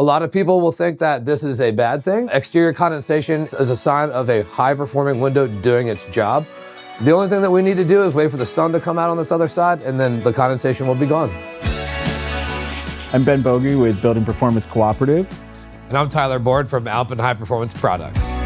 A lot of people will think that this is a bad thing. Exterior condensation is a sign of a high-performing window doing its job. The only thing that we need to do is wait for the sun to come out on this other side, and then the condensation will be gone. I'm Ben Bogie with Building Performance Cooperative. And I'm Tyler Board from Alpen High Performance Products.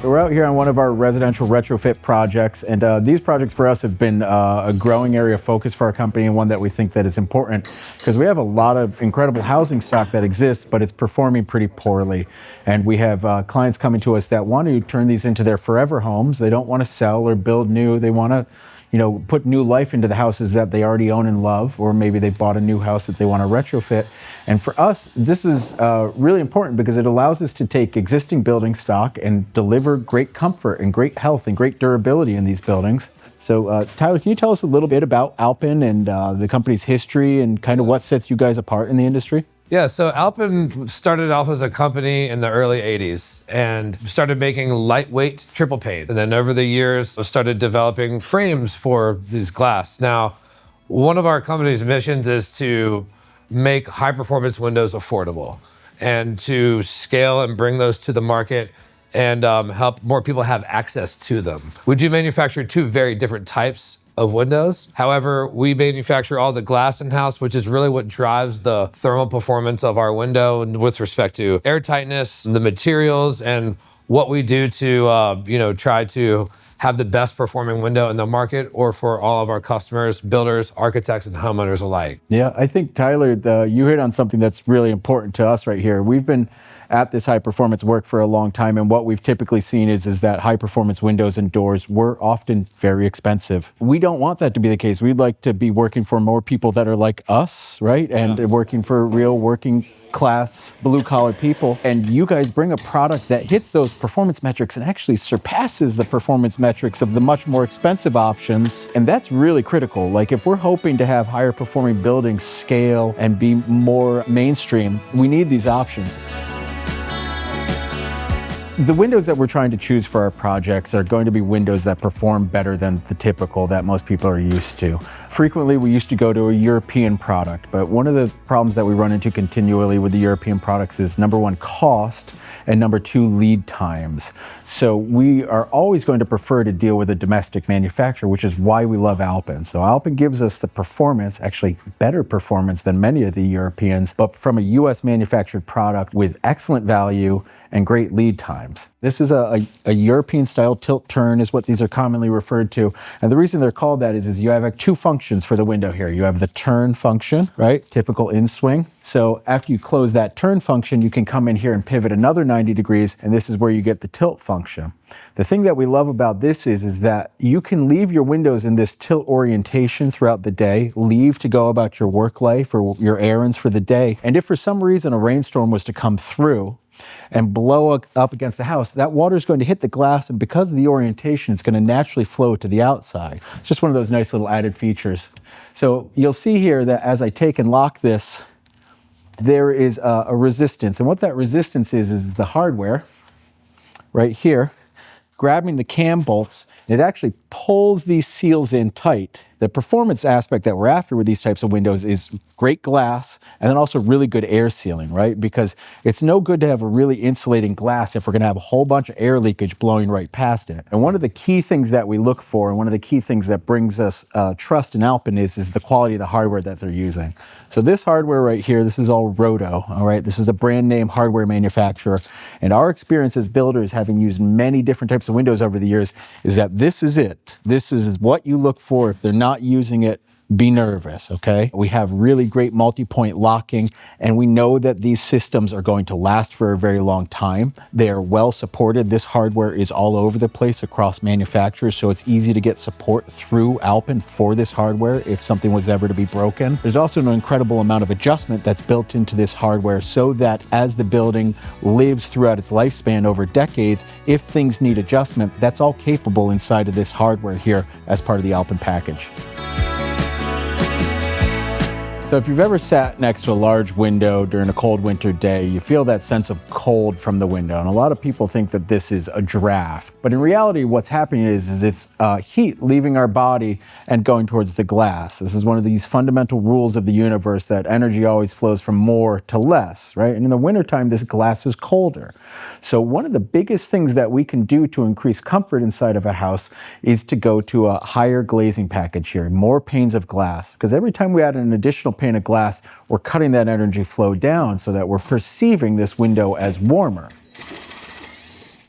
So we're out here on one of our residential retrofit projects, and these projects for us have been a growing area of focus for our company, and one that we think that is important because we have a lot of incredible housing stock that exists, but it's performing pretty poorly. And we have clients coming to us that want to turn these into their forever homes. They don't want to sell or build new. They want to put new life into the houses that they already own and love, or maybe they bought a new house that they want to retrofit. And for us, this is really important because it allows us to take existing building stock and deliver great comfort and great health and great durability in these buildings. So Tyler, can you tell us a little bit about Alpen and the company's history and kind of what sets you guys apart in the industry? Yeah, so Alpen started off as a company in the early 80s and started making lightweight triple pane. And then over the years, started developing frames for these glass. Now, one of our company's missions is to make high-performance windows affordable and to scale and bring those to the market and help more people have access to them. We do manufacture two very different types of windows. However, we manufacture all the glass in-house, which is really what drives the thermal performance of our window with respect to airtightness, the materials, and what we do to try to have the best performing window in the market, or for all of our customers, builders, architects, and homeowners alike. Yeah, I think, Tyler, you hit on something that's really important to us right here. We've been at this high performance work for a long time, and what we've typically seen is that high performance windows and doors were often very expensive. We don't want that to be the case. We'd like to be working for more people that are like us, right? And working for real working class, blue-collar people. And you guys bring a product that hits those performance metrics and actually surpasses the performance metrics of the much more expensive options. And that's really critical. Like, if we're hoping to have higher performing buildings scale and be more mainstream, we need these options. The windows that we're trying to choose for our projects are going to be windows that perform better than the typical that most people are used to. Frequently, we used to go to a European product, but one of the problems that we run into continually with the European products is, number one, cost, and number two, lead times. So we are always going to prefer to deal with a domestic manufacturer, which is why we love Alpen. So Alpen gives us the performance, actually better performance than many of the Europeans, but from a US manufactured product with excellent value and great lead times. This is a European style tilt turn is what these are commonly referred to. And the reason they're called that is you have two functions for the window here. You have the turn function, right? Typical in swing. So after you close that turn function, you can come in here and pivot another 90 degrees, and this is where you get the tilt function. The thing that we love about this is that you can leave your windows in this tilt orientation throughout the day, leave to go about your work life or your errands for the day. And if for some reason a rainstorm was to come through and blow up against the house, that water is going to hit the glass, and because of the orientation, it's going to naturally flow to the outside. It's just one of those nice little added features. So you'll see here that as I take and lock this, there is a resistance. And what that resistance is the hardware right here, grabbing the cam bolts. It actually pulls these seals in tight. The performance aspect that we're after with these types of windows is great glass and then also really good air sealing, right? Because it's no good to have a really insulating glass if we're gonna have a whole bunch of air leakage blowing right past it. And one of the key things that we look for, and one of the key things that brings us trust in Alpen is the quality of the hardware that they're using. So this hardware right here, this is all Roto, all right? This is a brand name hardware manufacturer. And our experience as builders, having used many different types of windows over the years, is that this is it. This is what you look for. If they're not using it, be nervous, okay? We have really great multi-point locking, and we know that these systems are going to last for a very long time. They are well supported. This hardware is all over the place across manufacturers, so it's easy to get support through Alpen for this hardware if something was ever to be broken. There's also an incredible amount of adjustment that's built into this hardware so that as the building lives throughout its lifespan over decades, if things need adjustment, that's all capable inside of this hardware here as part of the Alpen package. So if you've ever sat next to a large window during a cold winter day, you feel that sense of cold from the window. And a lot of people think that this is a draft. But in reality, what's happening is it's heat leaving our body and going towards the glass. This is one of these fundamental rules of the universe, that energy always flows from more to less, right? And in the wintertime, this glass is colder. So one of the biggest things that we can do to increase comfort inside of a house is to go to a higher glazing package here, more panes of glass. Because every time we add an additional pane of glass, we're cutting that energy flow down so that we're perceiving this window as warmer.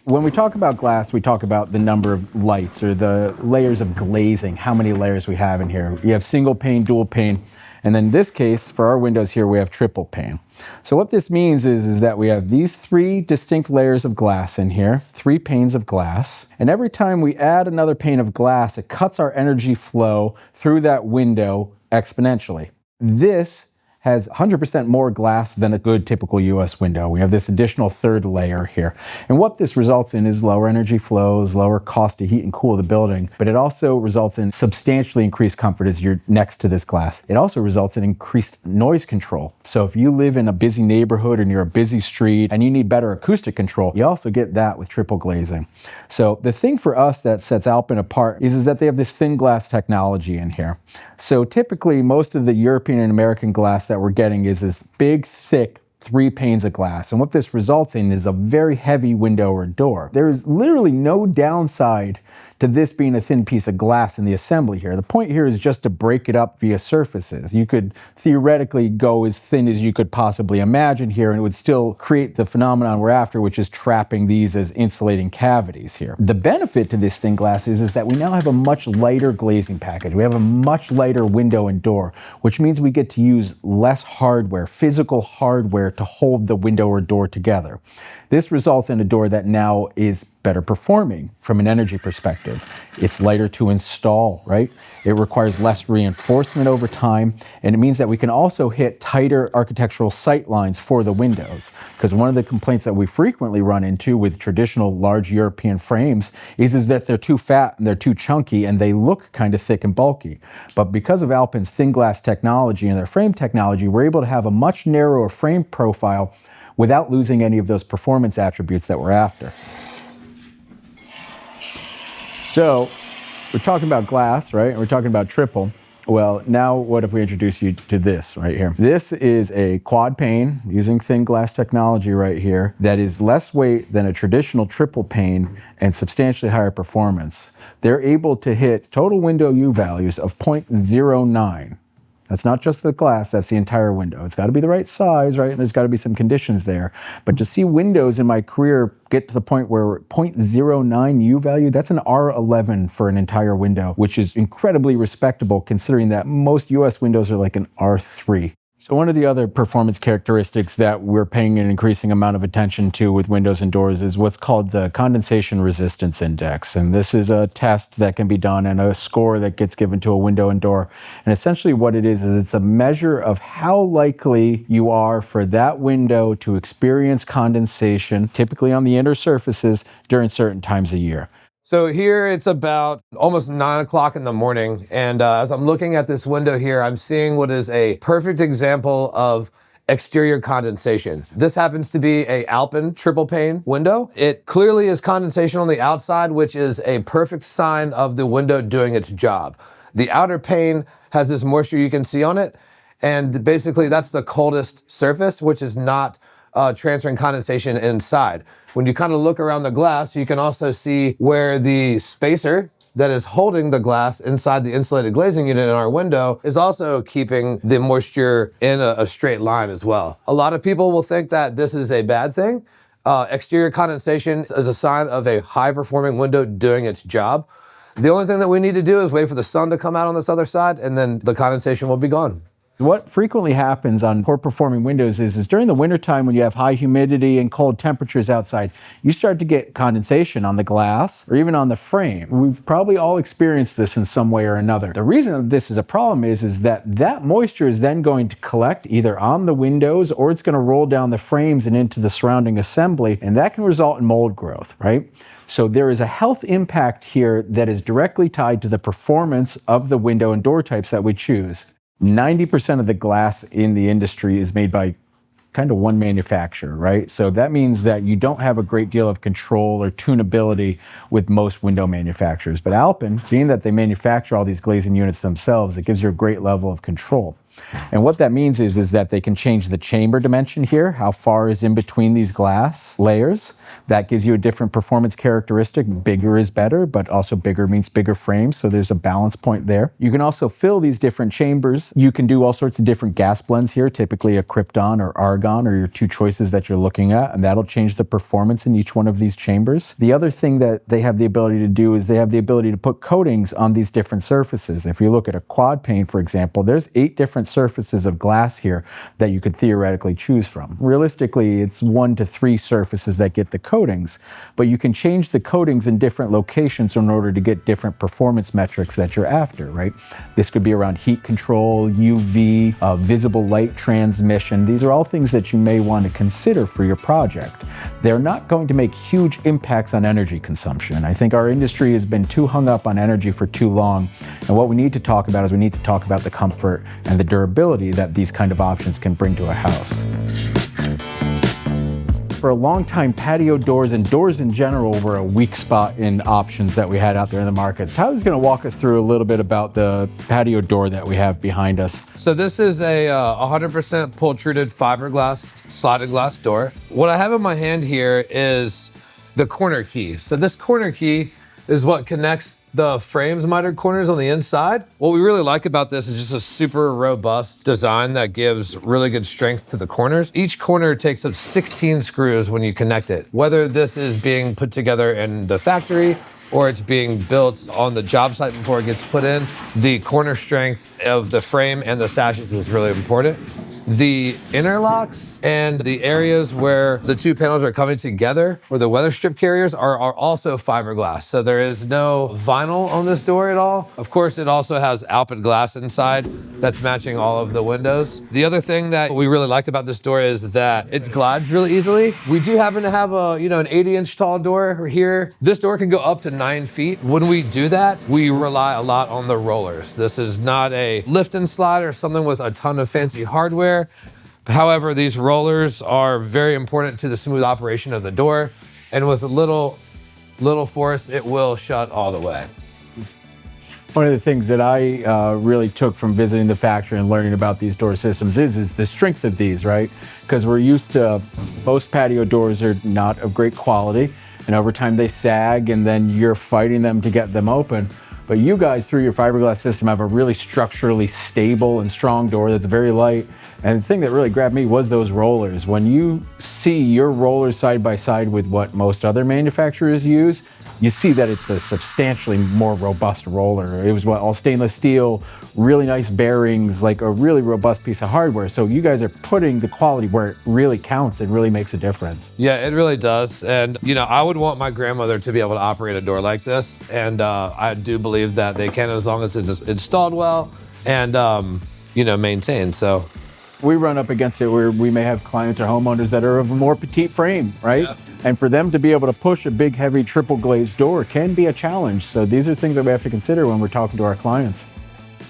When we talk about glass, we talk about the number of lights or the layers of glazing, how many layers we have in here. You have single pane, dual pane, and then in this case, for our windows here, we have triple pane. So what this means is that we have these 3 distinct layers of glass in here, 3 panes of glass, and every time we add another pane of glass, it cuts our energy flow through that window exponentially. This has 100% more glass than a good typical US window. We have this additional 3rd layer here. And what this results in is lower energy flows, lower cost to heat and cool the building, but it also results in substantially increased comfort as you're next to this glass. It also results in increased noise control. So if you live in a busy neighborhood or near a busy street and you need better acoustic control, you also get that with triple glazing. So the thing for us that sets Alpen apart is that they have this thin glass technology in here. So typically most of the European and American glass that we're getting is this big, thick 3 panes of glass. And what this results in is a very heavy window or door. There is literally no downside to this being a thin piece of glass in the assembly here. The point here is just to break it up via surfaces. You could theoretically go as thin as you could possibly imagine here, and it would still create the phenomenon we're after, which is trapping these as insulating cavities here. The benefit to this thin glass is that we now have a much lighter glazing package. We have a much lighter window and door, which means we get to use less hardware, physical hardware, to hold the window or door together. This results in a door that now is better performing from an energy perspective. It's lighter to install, right? It requires less reinforcement over time, and it means that we can also hit tighter architectural sight lines for the windows. Because one of the complaints that we frequently run into with traditional large European frames is that they're too fat and they're too chunky and they look kind of thick and bulky. But because of Alpen's thin glass technology and their frame technology, we're able to have a much narrower frame profile without losing any of those performance attributes that we're after. So we're talking about glass, right? And we're talking about triple. Well, now what if we introduce you to this right here? This is a quad pane using thin glass technology right here that is less weight than a traditional triple pane and substantially higher performance. They're able to hit total window U values of 0.09. That's not just the glass, that's the entire window. It's got to be the right size, right? And there's got to be some conditions there. But to see windows in my career get to the point where 0.09 U value, that's an R11 for an entire window, which is incredibly respectable considering that most US windows are like an R3. So one of the other performance characteristics that we're paying an increasing amount of attention to with windows and doors is what's called the Condensation Resistance Index. And this is a test that can be done and a score that gets given to a window and door. And essentially what it is it's a measure of how likely you are for that window to experience condensation, typically on the inner surfaces, during certain times of year. So here it's about almost 9 o'clock in the morning, and as I'm looking at this window here, I'm seeing what is a perfect example of exterior condensation. This happens to be a Alpen triple pane window. It clearly is condensation on the outside, which is a perfect sign of the window doing its job. The outer pane has this moisture you can see on it, and basically that's the coldest surface, which is not transferring condensation inside. When you kind of look around the glass, you can also see where the spacer that is holding the glass inside the insulated glazing unit in our window is also keeping the moisture in a straight line as well. A lot of people will think that this is a bad thing. Exterior condensation is a sign of a high-performing window doing its job. The only thing that we need to do is wait for the sun to come out on this other side, and then the condensation will be gone. What frequently happens on poor performing windows is during the wintertime when you have high humidity and cold temperatures outside, you start to get condensation on the glass or even on the frame. We've probably all experienced this in some way or another. The reason this is a problem is that moisture is then going to collect either on the windows or it's going to roll down the frames and into the surrounding assembly, and that can result in mold growth, right? So there is a health impact here that is directly tied to the performance of the window and door types that we choose. 90% of the glass in the industry is made by kind of one manufacturer, right? So that means that you don't have a great deal of control or tunability with most window manufacturers. But Alpen, being that they manufacture all these glazing units themselves, it gives you a great level of control. And what that means is that they can change the chamber dimension here, how far is in between these glass layers. That gives you a different performance characteristic. Bigger is better, but also bigger means bigger frames, so there's a balance point there. You can also fill these different chambers. You can do all sorts of different gas blends here, typically a krypton or argon are your two choices that you're looking at, and that'll change the performance in each one of these chambers. The other thing that they have the ability to do is they have the ability to put coatings on these different surfaces. If you look at a quad pane, for example, there's 8 different surfaces of glass here that you could theoretically choose from. Realistically, it's 1 to 3 surfaces that get the coatings, but you can change the coatings in different locations in order to get different performance metrics that you're after, right? This could be around heat control, UV, visible light transmission. These are all things that you may want to consider for your project. They're not going to make huge impacts on energy consumption. I think our industry has been too hung up on energy for too long, and what we need to talk about is we need to talk about the comfort and the durability that these kind of options can bring to a house. For a long time, patio doors and doors in general were a weak spot in options that we had out there in the market. Tyler's going to walk us through a little bit about the patio door that we have behind us. So this is a 100% pull-treated fiberglass slotted glass door. What I have in my hand here is the corner key. So this corner key is what connects the frames mitered corners on the inside. What we really like about this is just a super robust design that gives really good strength to the corners. Each corner takes up 16 screws when you connect it. Whether this is being put together in the factory or it's being built on the job site before it gets put in, the corner strength of the frame and the sashes is really important. The interlocks and the areas where the two panels are coming together, where the weather strip carriers are also fiberglass. So there is no vinyl on this door at all. Of course, it also has Alpen glass inside that's matching all of the windows. The other thing that we really like about this door is that it glides really easily. We do happen to have an 80-inch tall door here. This door can go up to 9 feet. When we do that, we rely a lot on the rollers. This is not a lift and slide or something with a ton of fancy hardware. However, these rollers are very important to the smooth operation of the door, and with a little force, it will shut all the way. One of the things that I really took from visiting the factory and learning about these door systems is the strength of these, right? Because we're used to most patio doors are not of great quality, and over time they sag, and then you're fighting them to get them open. But you guys, through your fiberglass system, have a really structurally stable and strong door that's very light. And the thing that really grabbed me was those rollers. When you see your rollers side by side with what most other manufacturers use, you see that it's a substantially more robust roller. It was all stainless steel, really nice bearings, like a really robust piece of hardware. So you guys are putting the quality where it really counts and really makes a difference. Yeah, it really does. And I would want my grandmother to be able to operate a door like this. And I do believe that they can, as long as it's installed well and maintained. So we run up against it where we may have clients or homeowners that are of a more petite frame, right? Yeah. And for them to be able to push a big, heavy, triple glazed door can be a challenge. So these are things that we have to consider when we're talking to our clients.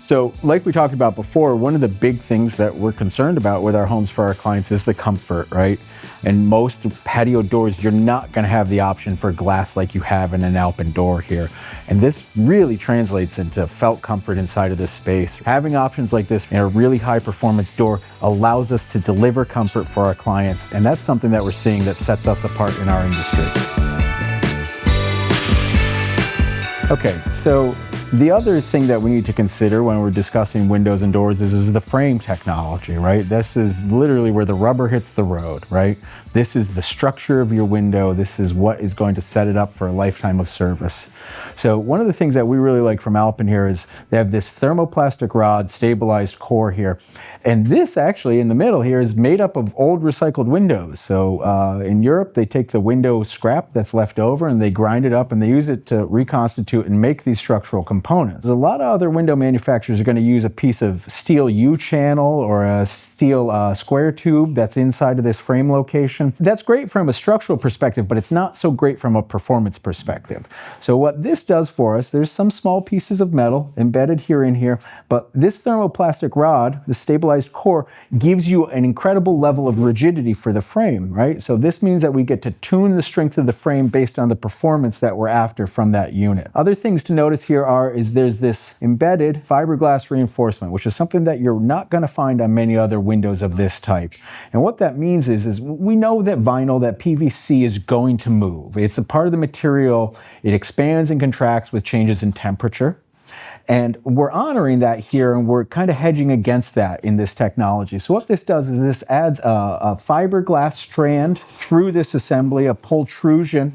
So like we talked about before, one of the big things that we're concerned about with our homes for our clients is the comfort, right? And most patio doors, you're not going to have the option for glass like you have in an Alpen door here. And this really translates into felt comfort inside of this space. Having options like this in a really high performance door allows us to deliver comfort for our clients. And that's something that we're seeing that sets us apart in our industry. Okay, so the other thing that we need to consider when we're discussing windows and doors is the frame technology, right? This is literally where the rubber hits the road, right? This is the structure of your window. This is what is going to set it up for a lifetime of service. So one of the things that we really like from Alpen here is they have this thermoplastic rod stabilized core here. And this actually in the middle here is made up of old recycled windows. So in Europe, they take the window scrap that's left over and they grind it up and they use it to reconstitute and make these structural components. components. A lot of other window manufacturers are going to use a piece of steel U-channel or a steel square tube that's inside of this frame location. That's great from a structural perspective, but it's not so great from a performance perspective. So what this does for us, there's some small pieces of metal embedded here in here, but this thermoplastic rod, the stabilized core, gives you an incredible level of rigidity for the frame, right? So this means that we get to tune the strength of the frame based on the performance that we're after from that unit. Other things to notice here is there's this embedded fiberglass reinforcement, which is something that you're not going to find on many other windows of this type. And what that means is we know that vinyl, that PVC is going to move. It's a part of the material. It expands and contracts with changes in temperature. And we're honoring that here, and we're kind of hedging against that in this technology. So what this does is this adds a fiberglass strand through this assembly, a pultrusion,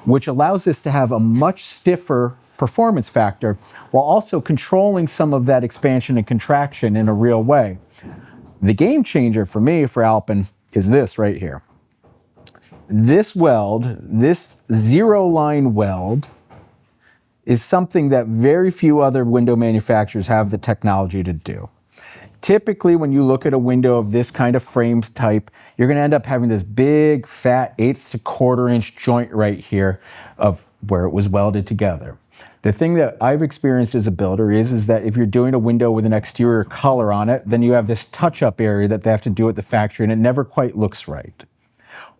which allows this to have a much stiffer performance factor while also controlling some of that expansion and contraction in a real way. The game changer for me, for Alpen, is this right here. This weld, this zero-line weld, is something that very few other window manufacturers have the technology to do. Typically, when you look at a window of this kind of framed type, you're going to end up having this big, fat 1/8 to 1/4 inch joint right here of where it was welded together. The thing that I've experienced as a builder is that if you're doing a window with an exterior color on it, then you have this touch-up area that they have to do at the factory, and it never quite looks right.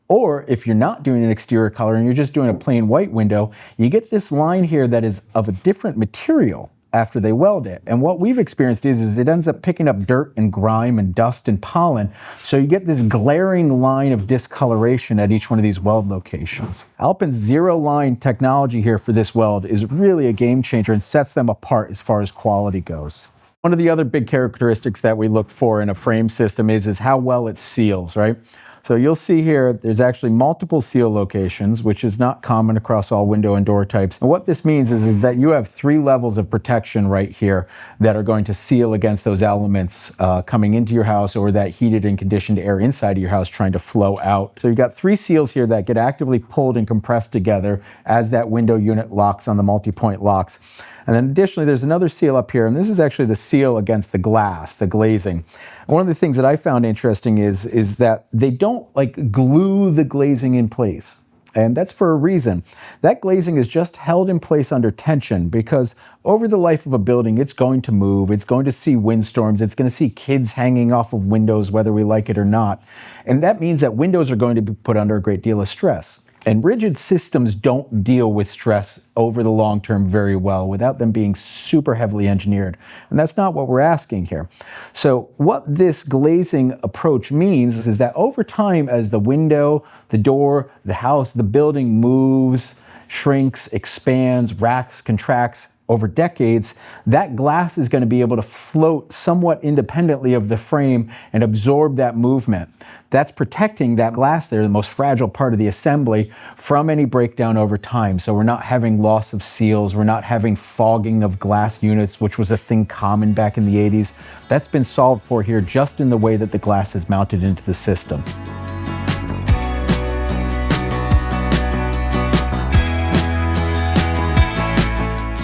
Or if you're not doing an exterior color and you're just doing a plain white window, you get this line here that is of a different material after they weld it. And what we've experienced is it ends up picking up dirt and grime and dust and pollen. So you get this glaring line of discoloration at each one of these weld locations. Alpen's zero-line technology here for this weld is really a game changer and sets them apart as far as quality goes. One of the other big characteristics that we look for in a frame system is how well it seals, right? So you'll see here, there's actually multiple seal locations, which is not common across all window and door types. And what this means is that you have 3 levels of protection right here that are going to seal against those elements coming into your house or that heated and conditioned air inside of your house trying to flow out. So you've got 3 seals here that get actively pulled and compressed together as that window unit locks on the multi-point locks. And then additionally, there's another seal up here, and this is actually the seal against the glass, the glazing. One of the things that I found interesting is that they don't like glue the glazing in place. And that's for a reason. That glazing is just held in place under tension because over the life of a building, it's going to move, it's going to see windstorms, it's going to see kids hanging off of windows, whether we like it or not. And that means that windows are going to be put under a great deal of stress. And rigid systems don't deal with stress over the long term very well without them being super heavily engineered. And that's not what we're asking here. So what this glazing approach means is that over time, as the window, the door, the house, the building moves, shrinks, expands, racks, contracts, over decades, that glass is going to be able to float somewhat independently of the frame and absorb that movement. That's protecting that glass there, the most fragile part of the assembly, from any breakdown over time. So we're not having loss of seals, we're not having fogging of glass units, which was a thing common back in the 80s. That's been solved for here just in the way that the glass is mounted into the system.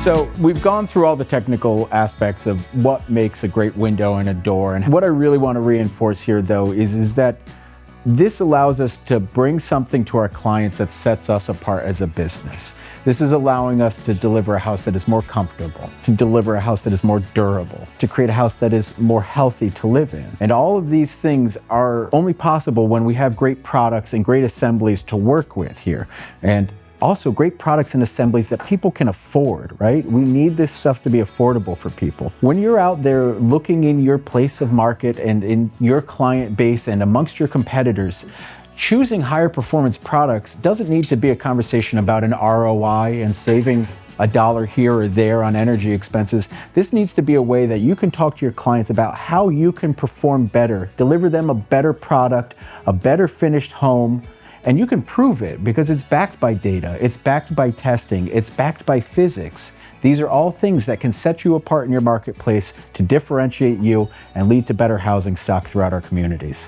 So we've gone through all the technical aspects of what makes a great window and a door. And what I really want to reinforce here, though, is that this allows us to bring something to our clients that sets us apart as a business. This is allowing us to deliver a house that is more comfortable, to deliver a house that is more durable, to create a house that is more healthy to live in. And all of these things are only possible when we have great products and great assemblies to work with here. And also great products and assemblies that people can afford, right? We need this stuff to be affordable for people. When you're out there looking in your place of market and in your client base and amongst your competitors, choosing higher performance products doesn't need to be a conversation about an ROI and saving $1 here or there on energy expenses. This needs to be a way that you can talk to your clients about how you can perform better, deliver them a better product, a better finished home. And you can prove it because it's backed by data, it's backed by testing, it's backed by physics. These are all things that can set you apart in your marketplace to differentiate you and lead to better housing stock throughout our communities.